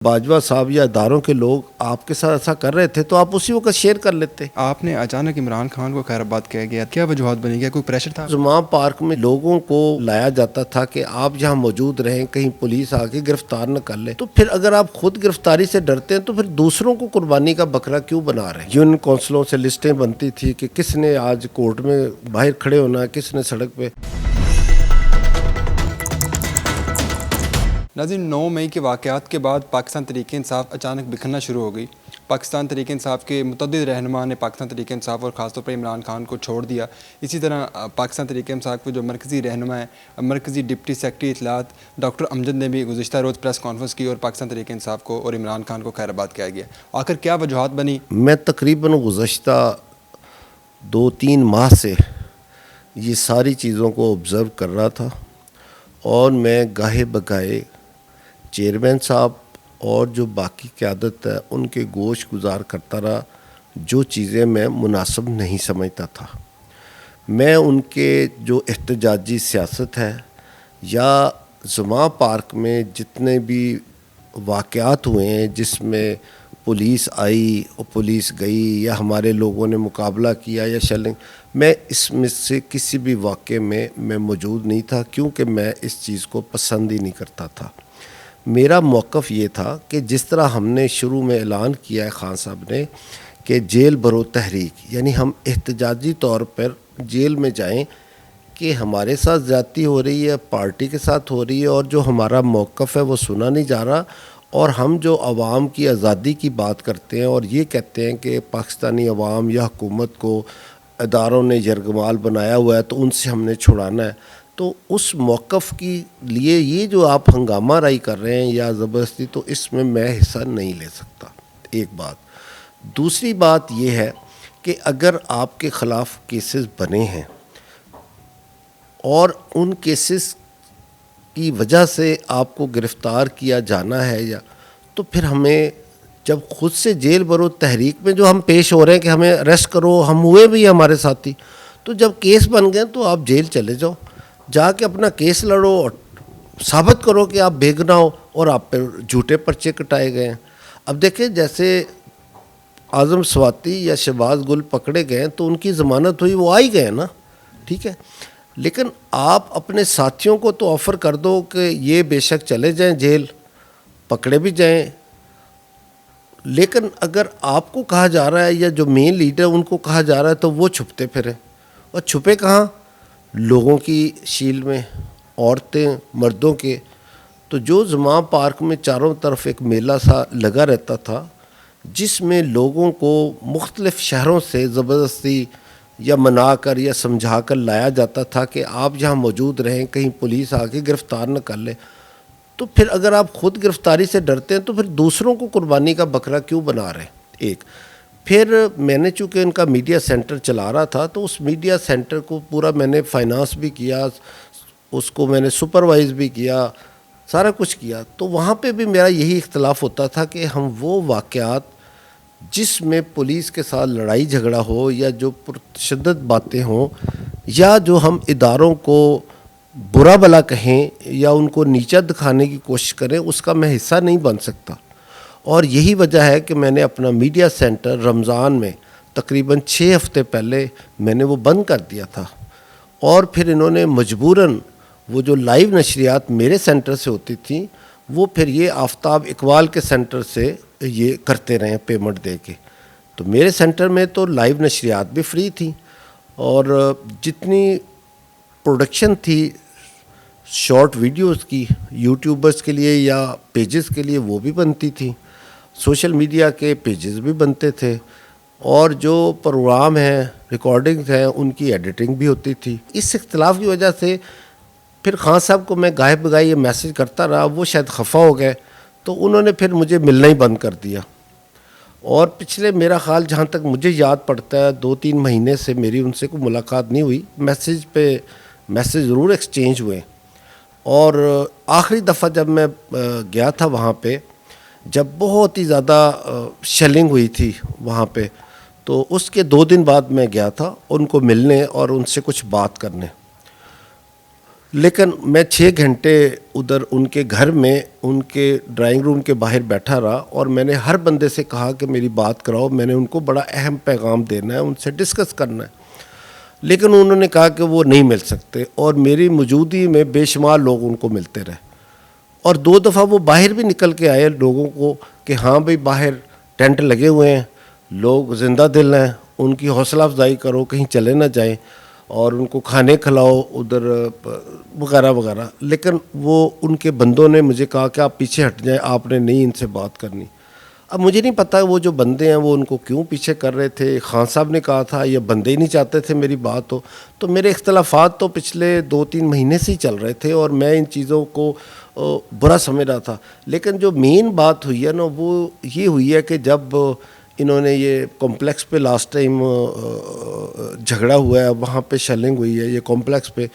باجوہ صاحب یا اداروں کے لوگ آپ کے ساتھ ایسا کر رہے تھے تو آپ اسی وقت شیئر کر لیتے۔ آپ نے اچانک عمران خان کو خیر آباد کیا گیا، کیا وجوہات بنی گیا؟ کوئی پریشر تھا؟ زمان پارک میں لوگوں کو لایا جاتا تھا کہ آپ یہاں موجود رہیں، کہیں پولیس آ کے گرفتار نہ کر لے۔ تو پھر اگر آپ خود گرفتاری سے ڈرتے ہیں تو پھر دوسروں کو قربانی کا بکرا کیوں بنا رہے ہیں؟ یونین کونسلوں سے لسٹیں بنتی تھی کہ کس نے آج کورٹ میں باہر کھڑے ہونا ہے، کس نے سڑک پہ۔ ناظرین، 9 مئی کے واقعات کے بعد پاکستان تحریک انصاف اچانک بکھرنا شروع ہو گئی۔ پاکستان تحریک انصاف کے متعدد رہنما نے پاکستان تحریک انصاف اور خاص طور پر عمران خان کو چھوڑ دیا۔ اسی طرح پاکستان تحریک انصاف کے جو مرکزی رہنما ہیں، مرکزی ڈپٹی سیکرٹری اطلاعات ڈاکٹر امجد نے بھی گزشتہ روز پریس کانفرنس کی اور پاکستان تحریک انصاف کو اور عمران خان کو خیر آباد کیا گیا۔ آخر کیا وجوہات بنی؟ میں تقریباً گزشتہ 2-3 ماہ سے یہ ساری چیزوں کو آبزرو کر رہا تھا اور میں گاہے بگاہے چیئرمین صاحب اور جو باقی قیادت ہے ان کے گوش گزار کرتا رہا، جو چیزیں میں مناسب نہیں سمجھتا تھا۔ میں ان کے جو احتجاجی سیاست ہے یا زمان پارک میں جتنے بھی واقعات ہوئے ہیں جس میں پولیس آئی اور پولیس گئی یا ہمارے لوگوں نے مقابلہ کیا یا شیلنگ، میں اس میں سے کسی بھی واقعے میں موجود نہیں تھا، کیونکہ میں اس چیز کو پسند ہی نہیں کرتا تھا۔ میرا موقف یہ تھا کہ جس طرح ہم نے شروع میں اعلان کیا ہے خان صاحب نے کہ جیل برو تحریک، یعنی ہم احتجاجی طور پر جیل میں جائیں کہ ہمارے ساتھ زیادتی ہو رہی ہے، پارٹی کے ساتھ ہو رہی ہے اور جو ہمارا موقف ہے وہ سنا نہیں جا رہا، اور ہم جو عوام کی آزادی کی بات کرتے ہیں اور یہ کہتے ہیں کہ پاکستانی عوام یا حکومت کو اداروں نے یرغمال بنایا ہوا ہے تو ان سے ہم نے چھڑانا ہے، تو اس موقف کی لیے یہ جو آپ ہنگامہ رائی کر رہے ہیں یا زبردستی، تو اس میں حصہ نہیں لے سکتا۔ ایک بات۔ دوسری بات یہ ہے کہ اگر آپ کے خلاف کیسز بنے ہیں اور ان کیسز کی وجہ سے آپ کو گرفتار کیا جانا ہے یا تو پھر ہمیں جب خود سے جیل برو تحریک میں جو ہم پیش ہو رہے ہیں کہ ہمیں اریسٹ کرو، ہم ہوئے بھی ہمارے ساتھی، تو جب کیس بن گئے تو آپ جیل چلے جاؤ، جا کے اپنا کیس لڑو اور ثابت کرو کہ آپ بے گناہ ہو اور آپ پہ جھوٹے پرچے کٹائے گئے ہیں۔ اب دیکھیں جیسے اعظم سواتی یا شہباز گل پکڑے گئے تو ان کی ضمانت ہوئی، وہ آئی گئے نا، ٹھیک ہے، لیکن آپ اپنے ساتھیوں کو تو آفر کر دو کہ یہ بے شک چلے جائیں جیل، پکڑے بھی جائیں، لیکن اگر آپ کو کہا جا رہا ہے یا جو مین لیڈر ان کو کہا جا رہا ہے تو وہ چھپتے پھریں، اور چھپے کہاں؟ لوگوں کی شیل میں، عورتیں مردوں کے۔ تو جو زمان پارک میں چاروں طرف ایک میلہ سا لگا رہتا تھا جس میں لوگوں کو مختلف شہروں سے زبردستی یا منا کر یا سمجھا کر لایا جاتا تھا کہ آپ یہاں موجود رہیں، کہیں پولیس آ کے گرفتار نہ کر لے، تو پھر اگر آپ خود گرفتاری سے ڈرتے ہیں تو پھر دوسروں کو قربانی کا بکرا کیوں بنا رہے ہیں؟ ایک پھر میں نے چونکہ ان کا میڈیا سینٹر چلا رہا تھا تو اس میڈیا سینٹر کو پورا میں نے فائنانس بھی کیا، اس کو میں نے سپروائز بھی کیا، سارا کچھ کیا، تو وہاں پہ بھی میرا یہی اختلاف ہوتا تھا کہ ہم وہ واقعات جس میں پولیس کے ساتھ لڑائی جھگڑا ہو یا جو پرتشدد باتیں ہوں یا جو ہم اداروں کو برا بلا کہیں یا ان کو نیچا دکھانے کی کوشش کریں، اس کا میں حصہ نہیں بن سکتا، اور یہی وجہ ہے کہ میں نے اپنا میڈیا سینٹر رمضان میں تقریباً 6 ہفتے پہلے میں نے وہ بند کر دیا تھا، اور پھر انہوں نے مجبوراً وہ جو لائیو نشریات میرے سینٹر سے ہوتی تھیں وہ پھر یہ آفتاب اقبال کے سینٹر سے یہ کرتے رہے پیمنٹ دے کے، تو میرے سینٹر میں تو لائیو نشریات بھی فری تھیں اور جتنی پروڈکشن تھی شارٹ ویڈیوز کی یوٹیوبرز کے لیے یا پیجز کے لیے وہ بھی بنتی تھی، سوشل میڈیا کے پیجز بھی بنتے تھے، اور جو پروگرام ہیں ریکارڈنگز ہیں ان کی ایڈیٹنگ بھی ہوتی تھی۔ اس اختلاف کی وجہ سے پھر خان صاحب کو میں گاہے بگاہے یہ میسج کرتا رہا، وہ شاید خفا ہو گئے تو انہوں نے پھر مجھے ملنا ہی بند کر دیا، اور پچھلے میرا خیال جہاں تک مجھے یاد پڑتا ہے 2-3 مہینے سے میری ان سے کوئی ملاقات نہیں ہوئی، میسج ضرور ایکسچینج ہوئے، اور آخری دفعہ جب میں گیا تھا وہاں پہ جب بہت ہی زیادہ شیلنگ ہوئی تھی وہاں پہ، تو اس کے 2 دن بعد میں گیا تھا ان کو ملنے اور ان سے کچھ بات کرنے۔ لیکن میں 6 گھنٹے ادھر ان کے گھر میں ان کے ڈرائنگ روم کے باہر بیٹھا رہا اور میں نے ہر بندے سے کہا کہ میری بات کراؤ, میں نے ان کو بڑا اہم پیغام دینا ہے, ان سے ڈسکس کرنا ہے. لیکن انہوں نے کہا کہ وہ نہیں مل سکتے, اور میری موجودگی میں بے شمار لوگ ان کو ملتے رہے, اور 2 دفعہ وہ باہر بھی نکل کے آئے لوگوں کو کہ ہاں بھئی باہر ٹینٹ لگے ہوئے ہیں, لوگ زندہ دل ہیں, ان کی حوصلہ افزائی کرو, کہیں چلے نہ جائیں, اور ان کو کھانے کھلاؤ ادھر وغیرہ وغیرہ. لیکن وہ ان کے بندوں نے مجھے کہا کہ آپ پیچھے ہٹ جائیں, آپ نے نہیں ان سے بات کرنی. اب مجھے نہیں پتہ وہ جو بندے ہیں وہ ان کو کیوں پیچھے کر رہے تھے. خان صاحب نے کہا تھا یا بندے ہی نہیں چاہتے تھے میری بات ہو. تو میرے اختلافات تو پچھلے 2-3 مہینے سے ہی چل رہے تھے اور میں ان چیزوں کو برا سمجھ رہا تھا. لیکن جو مین بات ہوئی ہے نا وہ یہ ہوئی ہے کہ جب انہوں نے یہ کمپلیکس پہ لاسٹ ٹائم جھگڑا ہوا ہے, وہاں پہ شیلنگ ہوئی ہے یہ کمپلیکس پہ,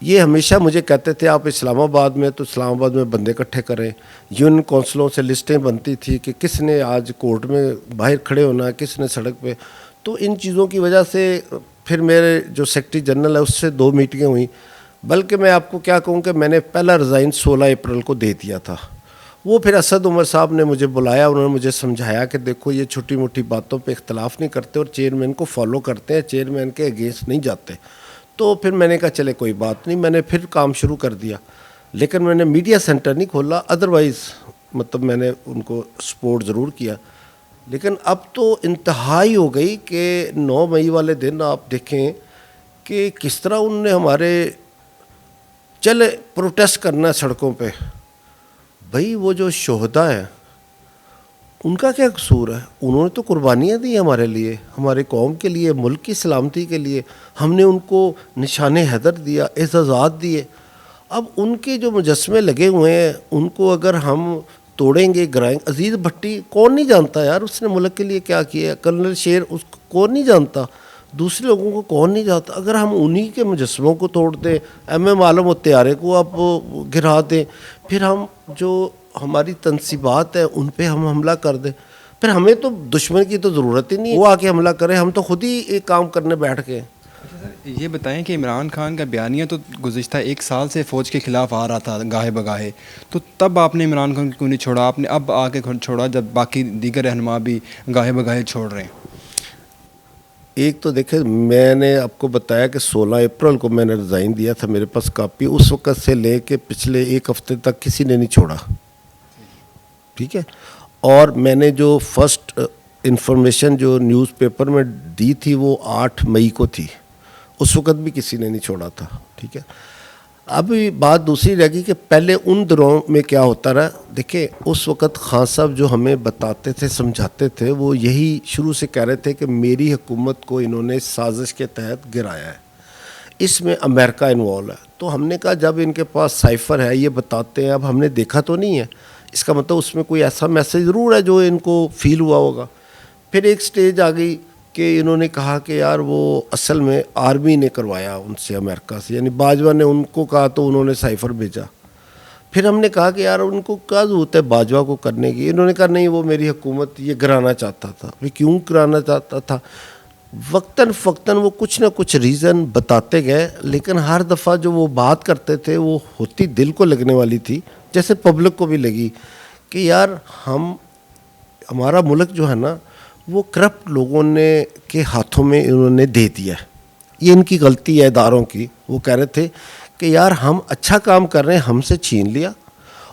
یہ ہمیشہ مجھے کہتے تھے آپ اسلام آباد میں, تو اسلام آباد میں بندے اکٹھے کریں. یونین کونسلوں سے لسٹیں بنتی تھی کہ کس نے آج کورٹ میں باہر کھڑے ہونا ہے, کس نے سڑک پہ. تو ان چیزوں کی وجہ سے پھر میرے جو سیکرٹری جنرل ہے اس سے 2 میٹنگیں ہوئیں. بلکہ میں آپ کو کیا کہوں کہ میں نے پہلا ریزائن 16 اپریل کو دے دیا تھا. وہ پھر اسد عمر صاحب نے مجھے بلایا, انہوں نے مجھے سمجھایا کہ دیکھو یہ چھوٹی موٹی باتوں پہ اختلاف نہیں کرتے اور چیئرمین کو فالو کرتے ہیں, چیئرمین کے اگینسٹ نہیں جاتے. تو پھر میں نے کہا چلے کوئی بات نہیں, میں نے پھر کام شروع کر دیا. لیکن میں نے میڈیا سینٹر نہیں کھولا, ادروائز مطلب میں نے ان کو سپورٹ ضرور کیا. لیکن اب تو انتہائی ہو گئی کہ 9 مئی والے دن آپ دیکھیں کہ کس طرح انہوں نے ہمارے چلے پروٹیسٹ کرنا ہے سڑکوں پہ. بھائی وہ جو شہداء ہیں ان کا کیا قصور ہے؟ انہوں نے تو قربانیاں دی ہمارے لیے, ہمارے قوم کے لیے, ملک کی سلامتی کے لیے. ہم نے ان کو نشان حیدر دیا, اعزازات دیے. اب ان کے جو مجسمے لگے ہوئے ہیں ان کو اگر ہم توڑیں گے, گرائیں. عزیز بھٹی کون نہیں جانتا یار, اس نے ملک کے لیے کیا کیا ہے. کرنل شیر اس کو کون نہیں جانتا, دوسرے لوگوں کو کون نہیں جانتا. اگر ہم انہی کے مجسموں کو توڑ دیں, ایم عالم الطیارے کو آپ گرا دیں, پھر ہم جو ہماری تنصیبات ہیں ان پہ ہم حملہ کر دیں, پھر ہمیں تو دشمن کی تو ضرورت ہی نہیں, وہ آ کے حملہ کرے, ہم تو خود ہی ایک کام کرنے بیٹھ گئے. یہ بتائیں کہ عمران خان کا بیانیہ تو گزشتہ 1 سال سے فوج کے خلاف آ رہا تھا گاہے بگاہے, تو تب آپ نے عمران خان کو کیوں نہیں چھوڑا؟ آپ نے اب آ کے چھوڑا جب باقی دیگر رہنما بھی گاہے بگاہے چھوڑ رہے ہیں. ایک تو دیکھیں, میں نے آپ کو بتایا کہ 16 اپریل کو میں نے ریزائن دیا تھا, میرے پاس کاپی. اس وقت سے لے کے پچھلے 1 ہفتے تک کسی نے نہیں چھوڑا, ٹھیک ہے. اور میں نے جو فرسٹ انفارمیشن جو نیوز پیپر میں دی تھی وہ 8 مئی کو تھی, اس وقت بھی کسی نے نہیں چھوڑا تھا, ٹھیک ہے. اب بات دوسری رہ گئی کہ پہلے ان دنوں میں کیا ہوتا رہا. دیکھیں اس وقت خان صاحب جو ہمیں بتاتے تھے, سمجھاتے تھے, وہ یہی شروع سے کہہ رہے تھے کہ میری حکومت کو انہوں نے سازش کے تحت گرایا ہے, اس میں امریکہ انوالو ہے. تو ہم نے کہا جب ان کے پاس سائفر ہے, یہ بتاتے ہیں, اب ہم نے دیکھا تو نہیں ہے, اس کا مطلب اس میں کوئی ایسا میسیج ضرور ہے جو ان کو فیل ہوا ہوگا. پھر ایک سٹیج آ گئی کہ انہوں نے کہا کہ یار وہ اصل میں آرمی نے کروایا ان سے, امریکہ سے, یعنی باجوہ نے ان کو کہا تو انہوں نے سائفر بھیجا. پھر ہم نے کہا کہ یار ان کو کیا ضرورت ہے باجوہ کو کرنے کی. انہوں نے کہا نہیں وہ میری حکومت یہ گرانا چاہتا تھا. پھر کیوں گرانا چاہتا تھا؟ وقتاً فوقتاً وہ کچھ نہ کچھ ریزن بتاتے گئے, لیکن ہر دفعہ جو وہ بات کرتے تھے وہ ہوتی دل کو لگنے والی تھی, جیسے پبلک کو بھی لگی کہ یار ہمارا ملک جو ہے نا وہ کرپٹ لوگوں نے کے ہاتھوں میں انہوں نے دے دیا ہے. یہ ان کی غلطی ہے اداروں کی. وہ کہہ رہے تھے کہ یار ہم اچھا کام کر رہے ہیں, ہم سے چھین لیا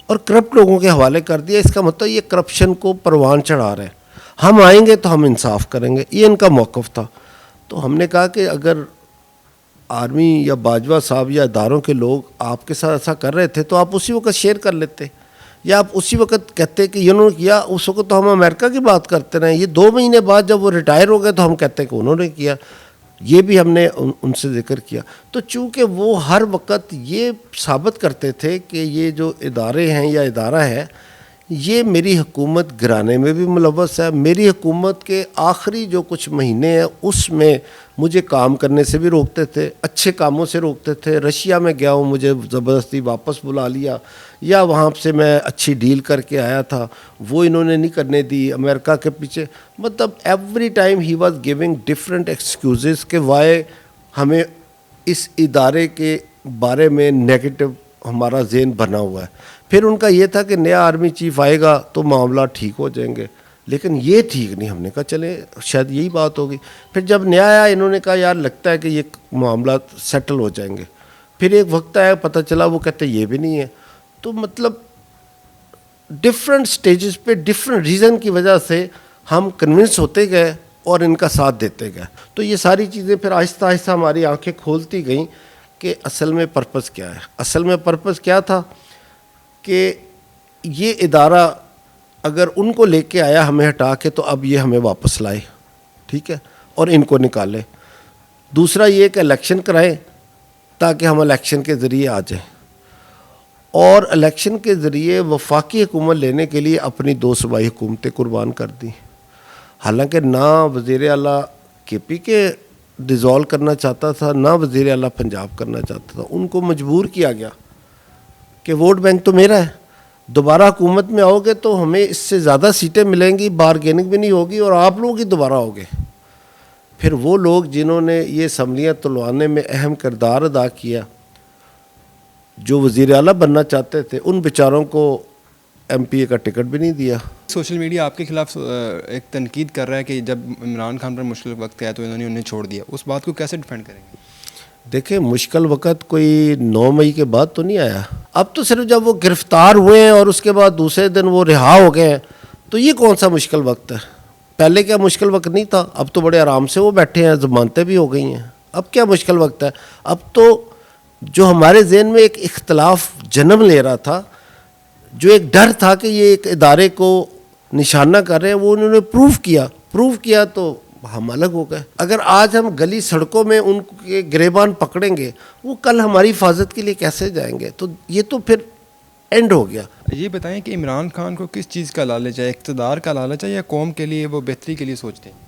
اور کرپٹ لوگوں کے حوالے کر دیا. اس کا مطلب یہ کرپشن کو پروان چڑھا رہے ہیں, ہم آئیں گے تو ہم انصاف کریں گے. یہ ان کا موقف تھا. تو ہم نے کہا کہ اگر آرمی یا باجوہ صاحب یا اداروں کے لوگ آپ کے ساتھ ایسا کر رہے تھے تو آپ اسی وقت شیئر کر لیتے, یا آپ اسی وقت کہتے کہ انہوں نے کیا. اس وقت تو ہم امریکہ کی بات کرتے رہے. یہ 2 مہینے بعد جب وہ ریٹائر ہو گئے تو ہم کہتے ہیں کہ انہوں نے کیا. یہ بھی ہم نے ان سے ذکر کیا. تو چونکہ وہ ہر وقت یہ ثابت کرتے تھے کہ یہ جو ادارے ہیں یا ادارہ ہے یہ میری حکومت گرانے میں بھی ملوث ہے, میری حکومت کے آخری جو کچھ مہینے ہیں اس میں مجھے کام کرنے سے بھی روکتے تھے, اچھے کاموں سے روکتے تھے. رشیا میں گیا ہوں, مجھے زبردستی واپس بلا لیا, یا وہاں سے میں اچھی ڈیل کر کے آیا تھا, وہ انہوں نے نہیں کرنے دی. امریکہ کے پیچھے مطلب every time he was giving different excuses کہ وائی ہمیں اس ادارے کے بارے میں نیگیٹو ہمارا ذہن بنا ہوا ہے. پھر ان کا یہ تھا کہ نیا آرمی چیف آئے گا تو معاملات ٹھیک ہو جائیں گے, لیکن یہ ٹھیک نہیں. ہم نے کہا چلے شاید یہی بات ہوگی. پھر جب نیا آیا انہوں نے کہا یار لگتا ہے کہ یہ معاملات سیٹل ہو جائیں گے. پھر ایک وقت آیا پتہ چلا وہ کہتے یہ بھی نہیں ہے. تو مطلب ڈفرینٹ سٹیجز پہ ڈفرینٹ ریزن کی وجہ سے ہم کنونس ہوتے گئے اور ان کا ساتھ دیتے گئے. تو یہ ساری چیزیں پھر آہستہ آہستہ ہماری آنکھیں کھولتی گئیں کہ اصل میں پرپس کیا ہے. اصل میں پرپس کیا تھا کہ یہ ادارہ اگر ان کو لے کے آیا ہمیں ہٹا کے تو اب یہ ہمیں واپس لائے, ٹھیک ہے, اور ان کو نکالے. دوسرا یہ کہ الیکشن کرائیں تاکہ ہم الیکشن کے ذریعے آ جائیں, اور الیکشن کے ذریعے وفاقی حکومت لینے کے لیے اپنی 2 صوبائی حکومتیں قربان کر دیں. حالانکہ نہ وزیر اعلیٰ کے پی کے ڈیزالو کرنا چاہتا تھا, نہ وزیر اعلیٰ پنجاب کرنا چاہتا تھا. ان کو مجبور کیا گیا کہ ووٹ بینک تو میرا ہے, دوبارہ حکومت میں آؤ گے تو ہمیں اس سے زیادہ سیٹیں ملیں گی, بارگیننگ بھی نہیں ہوگی اور آپ لوگ ہی دوبارہ آؤ گے. پھر وہ لوگ جنہوں نے یہ اسمبلیاں تلوانے میں اہم کردار ادا کیا, جو وزیر اعلیٰ بننا چاہتے تھے, ان بیچاروں کو ایم پی اے کا ٹکٹ بھی نہیں دیا. سوشل میڈیا آپ کے خلاف ایک تنقید کر رہا ہے کہ جب عمران خان پر مشکل وقت آیا تو انہوں نے انہیں چھوڑ دیا. اس بات کو کیسے ڈیفینڈ کریں گے؟ دیکھیں مشکل وقت کوئی 9 مئی کے بعد تو نہیں آیا. اب تو صرف جب وہ گرفتار ہوئے ہیں اور اس کے بعد دوسرے دن وہ رہا ہو گئے ہیں تو یہ کون سا مشکل وقت ہے. پہلے کیا مشکل وقت نہیں تھا؟ اب تو بڑے آرام سے وہ بیٹھے ہیں, ضمانتیں بھی ہو گئی ہیں. اب کیا مشکل وقت ہے؟ اب تو جو ہمارے ذہن میں ایک اختلاف جنم لے رہا تھا, جو ایک ڈر تھا کہ یہ ایک ادارے کو نشانہ کر رہے ہیں, وہ انہوں نے پروف کیا تو ہم الگ ہو گئے. اگر آج ہم گلی سڑکوں میں ان کے گریبان پکڑیں گے, وہ کل ہماری حفاظت کے لیے کیسے جائیں گے؟ تو یہ تو پھر اینڈ ہو گیا. یہ بتائیں کہ عمران خان کو کس چیز کا لالچ ہے, اقتدار کا لالچ ہے یا قوم کے لیے وہ بہتری کے لیے سوچتے ہیں؟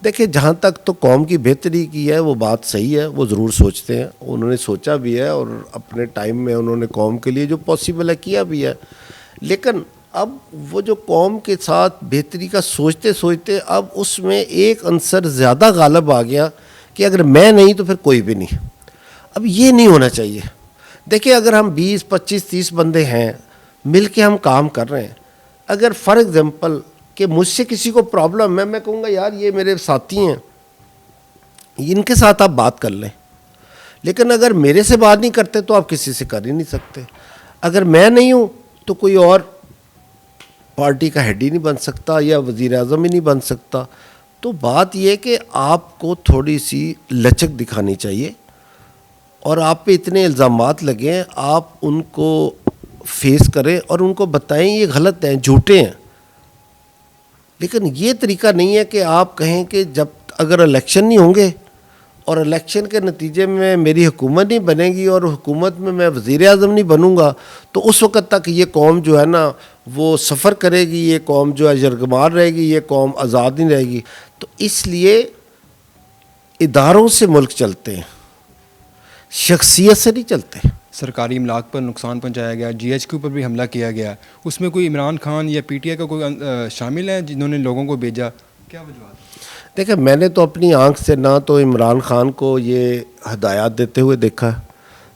دیکھیں جہاں تک تو قوم کی بہتری کی ہے وہ بات صحیح ہے, وہ ضرور سوچتے ہیں, انہوں نے سوچا بھی ہے اور اپنے ٹائم میں انہوں نے قوم کے لیے جو پاسبل ہے کیا بھی ہے. لیکن اب وہ جو قوم کے ساتھ بہتری کا سوچتے سوچتے اب اس میں ایک عنصر زیادہ غالب آ گیا کہ اگر میں نہیں تو پھر کوئی بھی نہیں. اب یہ نہیں ہونا چاہیے. دیکھیں اگر ہم 20 25 30 بندے ہیں, مل کے ہم کام کر رہے ہیں, اگر فار ایگزامپل کہ مجھ سے کسی کو پرابلم ہے, میں کہوں گا یار یہ میرے ساتھی ہیں, ان کے ساتھ آپ بات کر لیں. لیکن اگر میرے سے بات نہیں کرتے تو آپ کسی سے کر ہی نہیں سکتے. اگر میں نہیں ہوں تو کوئی اور پارٹی کا ہیڈ ہی نہیں بن سکتا یا وزیر اعظم ہی نہیں بن سکتا. تو بات یہ کہ آپ کو تھوڑی سی لچک دکھانی چاہیے, اور آپ پہ اتنے الزامات لگیں, آپ ان کو فیس کریں اور ان کو بتائیں یہ غلط ہیں, جھوٹے ہیں. لیکن یہ طریقہ نہیں ہے کہ آپ کہیں کہ جب اگر الیکشن نہیں ہوں گے اور الیکشن کے نتیجے میں میری حکومت نہیں بنے گی اور حکومت میں وزیر اعظم نہیں بنوں گا تو اس وقت تک یہ قوم جو ہے نا وہ سفر کرے گی, یہ قوم جو ہے یرغمال رہے گی, یہ قوم آزاد نہیں رہے گی. تو اس لیے اداروں سے ملک چلتے ہیں, شخصیت سے نہیں چلتے. سرکاری املاک پر نقصان پہنچایا گیا, GHQ پر بھی حملہ کیا گیا, اس میں کوئی عمران خان یا PTI کا کوئی شامل ہے جنہوں نے لوگوں کو بھیجا؟ کیا وجوہات؟ دیکھیں میں نے تو اپنی آنکھ سے نہ تو عمران خان کو یہ ہدایات دیتے ہوئے دیکھا,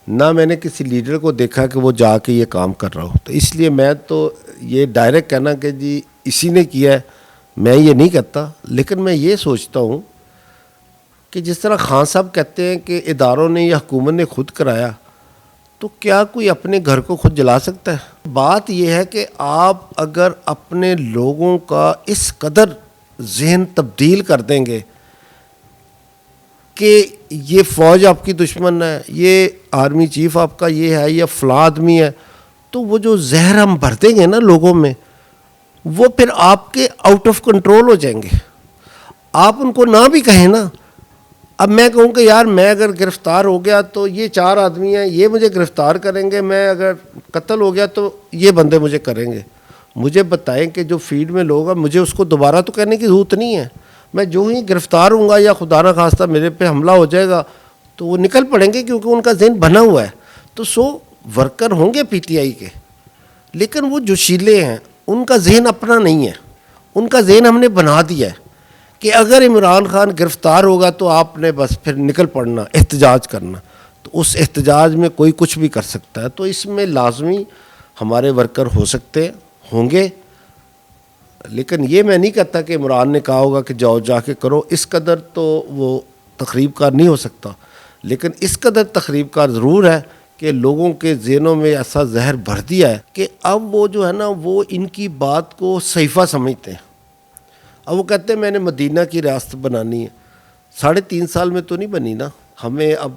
نہ میں نے کسی لیڈر کو دیکھا کہ وہ جا کے یہ کام کر رہا ہو. تو اس لیے میں تو یہ ڈائریکٹ کہنا کہ جی اسی نے کیا ہے, میں یہ نہیں کہتا. لیکن میں یہ سوچتا ہوں کہ جس طرح خان صاحب کہتے ہیں کہ اداروں نے یا حکومت نے خود کرایا, تو کیا کوئی اپنے گھر کو خود جلا سکتا ہے؟ بات یہ ہے کہ آپ اگر اپنے لوگوں کا اس قدر ذہن تبدیل کر دیں گے کہ یہ فوج آپ کی دشمن ہے, یہ آرمی چیف آپ کا یہ ہے, یا فلاں آدمی ہے, تو وہ جو زہر ہم بھر دیں گے نا لوگوں میں, وہ پھر آپ کے آؤٹ آف کنٹرول ہو جائیں گے. آپ ان کو نہ بھی کہیں نا, اب میں کہوں کہ یار میں اگر گرفتار ہو گیا تو یہ 4 آدمی ہیں, یہ مجھے گرفتار کریں گے, میں اگر قتل ہو گیا تو یہ بندے مجھے کریں گے. مجھے بتائیں کہ جو فیلڈ میں لوگ ہیں, مجھے اس کو دوبارہ تو کہنے کی ضرورت نہیں ہے. میں جو ہی گرفتار ہوں گا یا خدا نہ خواستہ میرے پہ حملہ ہو جائے گا تو وہ نکل پڑیں گے, کیونکہ ان کا ذہن بنا ہوا ہے. تو ورکر ہوں گے PTI کے, لیکن وہ جو شیلے ہیں ان کا ذہن اپنا نہیں ہے, ان کا ذہن ہم نے بنا دیا ہے کہ اگر عمران خان گرفتار ہوگا تو آپ نے بس پھر نکل پڑنا, احتجاج کرنا. تو اس احتجاج میں کوئی کچھ بھی کر سکتا ہے. تو اس میں لازمی ہمارے ورکر ہو سکتے ہوں گے, لیکن یہ میں نہیں کہتا کہ عمران نے کہا ہوگا کہ جاؤ جا کے کرو. اس قدر تو وہ تخریب کار نہیں ہو سکتا, لیکن اس قدر تخریب کار ضرور ہے کہ لوگوں کے ذہنوں میں ایسا زہر بھر دیا ہے کہ اب وہ جو ہے نا وہ ان کی بات کو صحیفہ سمجھتے ہیں. اب وہ کہتے ہیں میں نے مدینہ کی ریاست بنانی ہے. 3.5 سال میں تو نہیں بنی نا. ہمیں اب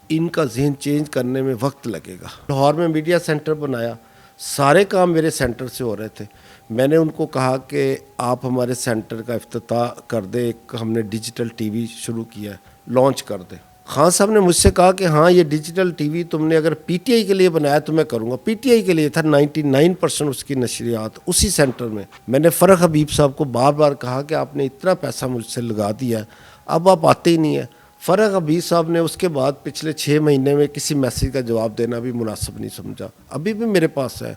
ان کا ذہن چینج کرنے میں وقت لگے گا. لاہور میں میڈیا سینٹر بنایا, سارے کام میرے سینٹر سے ہو رہے تھے. میں نے ان کو کہا کہ آپ ہمارے سینٹر کا افتتاح کر دیں, ایک ہم نے ڈیجیٹل ٹی وی شروع کیا ہے, لانچ کر دیں. خان صاحب نے مجھ سے کہا کہ ہاں یہ ڈیجیٹل ٹی وی تم نے اگر پی ٹی آئی کے لیے بنایا تو میں کروں گا. پی ٹی آئی کے لیے تھا 99% اس کی نشریات اسی سینٹر میں. میں نے فرح حبیب صاحب کو بار بار کہا کہ آپ نے اتنا پیسہ مجھ سے لگا دیا ہے, اب آپ آتے ہی نہیں ہیں. فرح حبیب صاحب نے اس کے بعد پچھلے 6 مہینے میں کسی میسیج کا جواب دینا بھی مناسب نہیں سمجھا. ابھی بھی میرے پاس ہے,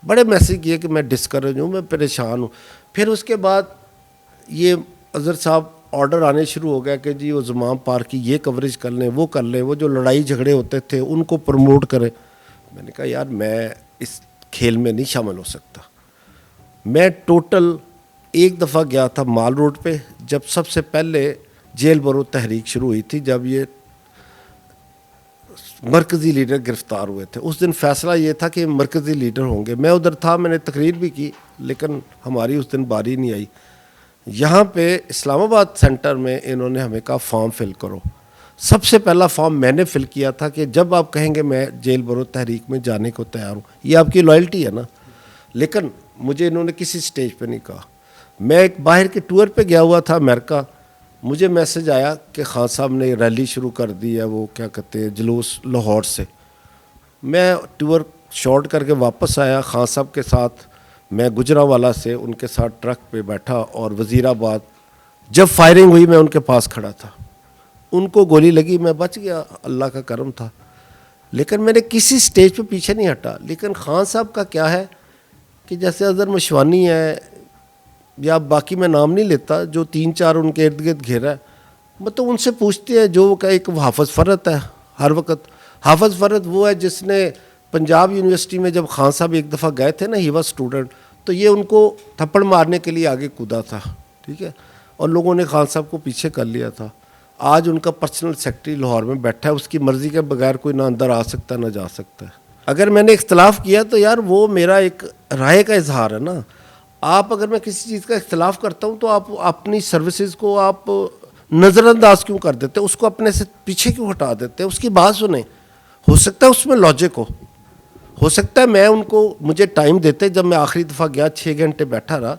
بڑے میسیج کیے کہ میں ڈسکریج ہوں, میں پریشان ہوں. پھر اس کے بعد یہ اظہر صاحب آرڈر آنے شروع ہو گیا کہ جی وہ زمام پارک کی یہ کوریج کر لیں, وہ کر لیں, وہ جو لڑائی جھگڑے ہوتے تھے ان کو پروموٹ کریں. میں نے کہا یار میں اس کھیل میں نہیں شامل ہو سکتا. میں ٹوٹل ایک دفعہ گیا تھا مال روڈ پہ, جب سب سے پہلے جیل برو تحریک شروع ہوئی تھی, جب یہ مرکزی لیڈر گرفتار ہوئے تھے. اس دن فیصلہ یہ تھا کہ مرکزی لیڈر ہوں گے. میں ادھر تھا, میں نے تقریر بھی کی, لیکن ہماری اس دن باری نہیں آئی. یہاں پہ اسلام آباد سینٹر میں انہوں نے ہمیں کہا فارم فل کرو. سب سے پہلا فارم میں نے فل کیا تھا کہ جب آپ کہیں گے میں جیل برو تحریک میں جانے کو تیار ہوں. یہ آپ کی لائلٹی ہے نا. لیکن مجھے انہوں نے کسی سٹیج پہ نہیں کہا. میں ایک باہر کے ٹور پہ گیا ہوا تھا امریکہ, مجھے میسج آیا کہ خان صاحب نے ریلی شروع کر دی ہے, وہ کیا کہتے ہیں جلوس لاہور سے. میں ٹور شارٹ کر کے واپس آیا خان صاحب کے ساتھ. میں گجرانوالہ سے ان کے ساتھ ٹرک پہ بیٹھا اور وزیر آباد. جب فائرنگ ہوئی میں ان کے پاس کھڑا تھا, ان کو گولی لگی, میں بچ گیا, اللہ کا کرم تھا. لیکن میں نے کسی سٹیج پہ پیچھے نہیں ہٹا. لیکن خان صاحب کا کیا ہے کہ جیسے اظہر مشوانی ہے یا باقی میں نام نہیں لیتا, جو 3-4 ان کے ارد گرد گھیرا ہے, مطلب ان سے پوچھتے ہیں جو کہ ایک حافظ فرد ہے ہر وقت. حافظ فرد وہ ہے جس نے پنجاب یونیورسٹی میں جب خان صاحب ایک دفعہ گئے تھے نا, ہی واز اسٹوڈنٹ, تو یہ ان کو تھپڑ مارنے کے لیے آگے کودا تھا, ٹھیک ہے, اور لوگوں نے خان صاحب کو پیچھے کر لیا تھا. آج ان کا پرسنل سیکرٹری لاہور میں بیٹھا ہے, اس کی مرضی کے بغیر کوئی نہ اندر آ سکتا ہے نہ جا سکتا ہے. اگر میں نے اختلاف کیا تو یار وہ میرا ایک رائے کا اظہار ہے نا. آپ اگر میں کسی چیز کا اختلاف کرتا ہوں تو آپ اپنی سروسز کو آپ نظر انداز کیوں کر دیتے, اس کو اپنے سے پیچھے کیوں ہٹا دیتے, اس کی بات سنیں. ہو سکتا ہے اس میں لاجک ہو سکتا ہے میں ان کو, مجھے ٹائم دیتے, جب میں آخری دفعہ گیا 6 گھنٹے بیٹھا رہا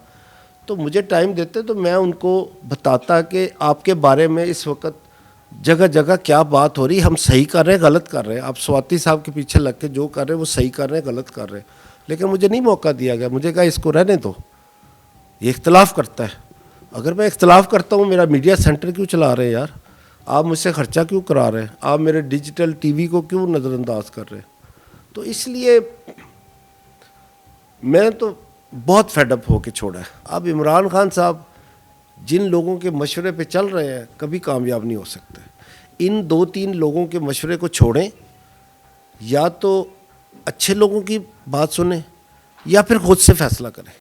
تو مجھے ٹائم دیتے تو میں ان کو بتاتا کہ آپ کے بارے میں اس وقت جگہ جگہ کیا بات ہو رہی, ہم صحیح کر رہے ہیں غلط کر رہے ہیں. آپ سواتی صاحب کے پیچھے لگ کے جو کر رہے ہیں وہ صحیح کر رہے ہیں غلط کر رہے ہیں. لیکن مجھے نہیں موقع دیا گیا. مجھے کہا اس کو رہنے دو, یہ اختلاف کرتا ہے. اگر میں اختلاف کرتا ہوں, میرا میڈیا سینٹر کیوں چلا رہے ہیں یار, آپ مجھ سے خرچہ کیوں کرا رہے ہیں, آپ میرے ڈیجیٹل ٹی وی کو کیوں نظر انداز کر رہے ہیں. تو اس لیے میں تو بہت فیڈ اپ ہو کے چھوڑا ہے. اب عمران خان صاحب جن لوگوں کے مشورے پہ چل رہے ہیں کبھی کامیاب نہیں ہو سکتے. ان 2-3 لوگوں کے مشورے کو چھوڑیں, یا تو اچھے لوگوں کی بات سنیں یا پھر خود سے فیصلہ کریں.